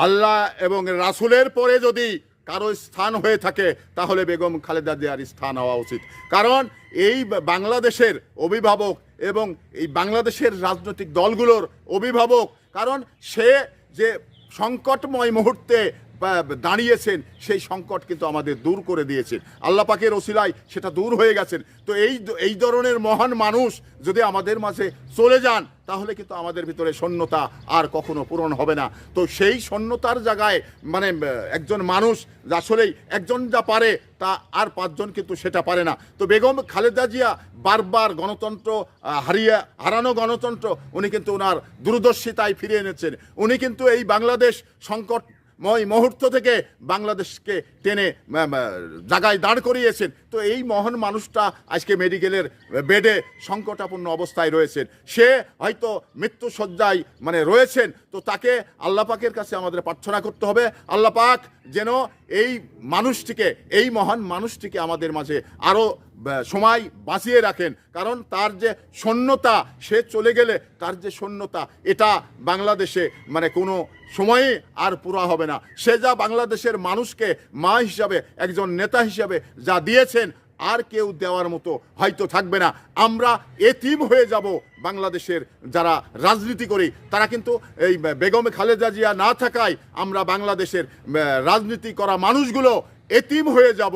আল্লাহ এবং রাসূলের পরে যদি কারো স্থান হয়ে থাকে তাহলে বেগম খালেদা জিয়ার স্থান হওয়া উচিত। কারণ এই বাংলাদেশের অভিভাবক এবং এই বাংলাদেশের রাজনৈতিক দলগুলোর অভিভাবক, কারণ সে যে সংকটময় মুহূর্তে দাঁড়িয়েছেন সেই সংকট কিন্তু আমাদের দূর করে দিয়েছেন আল্লাহ পাকের ওসিলায়, সেটা দূর হয়ে গেছেন। তো এই ধরনের মহান মানুষ যদি আমাদের মাঝে চলে যান তাহলে কিন্তু আমাদের ভিতরে শূন্যতা আর কখনো পূরণ হবে না। তো সেই শূন্যতার জায়গায় মানে একজন মানুষ আসলেই একজন যা পারে তা আর পাঁচজন কিন্তু সেটা পারে না। তো বেগম খালেদা জিয়া বারবার গণতন্ত্র হারানো গণতন্ত্র উনি কিন্তু ওনার দূরদর্শিতায় ফিরিয়ে এনেছেন। উনি কিন্তু এই বাংলাদেশ সংকট মুহূর্ত থেকে বাংলাদেশকে টেনে জায়গায় দাঁড় করিয়েছেন। তো এই মহান মানুষটা আজকে মেডিকেলের বেডে সংকটাপন্ন অবস্থায় রয়েছেন, সে হয়তো মৃত্যুসজ্জায় মানে রয়েছেন। তো তাকে আল্লাহ পাকের কাছে আমাদের প্রার্থনা করতে হবে, আল্লাহ পাক যেন এই মানুষটিকে, এই মহান মানুষটিকে আমাদের মাঝে আরও সময় বাঁচিয়ে রাখেন। কারণ তার যে শূন্যতা, সে চলে গেলে তার যে শূন্যতা এটা বাংলাদেশে মানে কোনো সময়ে আর পুরা হবে না। সে যা বাংলাদেশের মানুষকে মা হিসাবে, একজন নেতা হিসাবে যা দিয়েছেন আর কেউ দেওয়ার মতো হয়তো থাকবে না। আমরা এতিম হয়ে যাব। বাংলাদেশের যারা রাজনীতি করি তারা কিন্তু এই বেগম খালেদা জিয়া না থাকায় আমরা বাংলাদেশের রাজনীতি করা মানুষগুলো এতিম হয়ে যাব।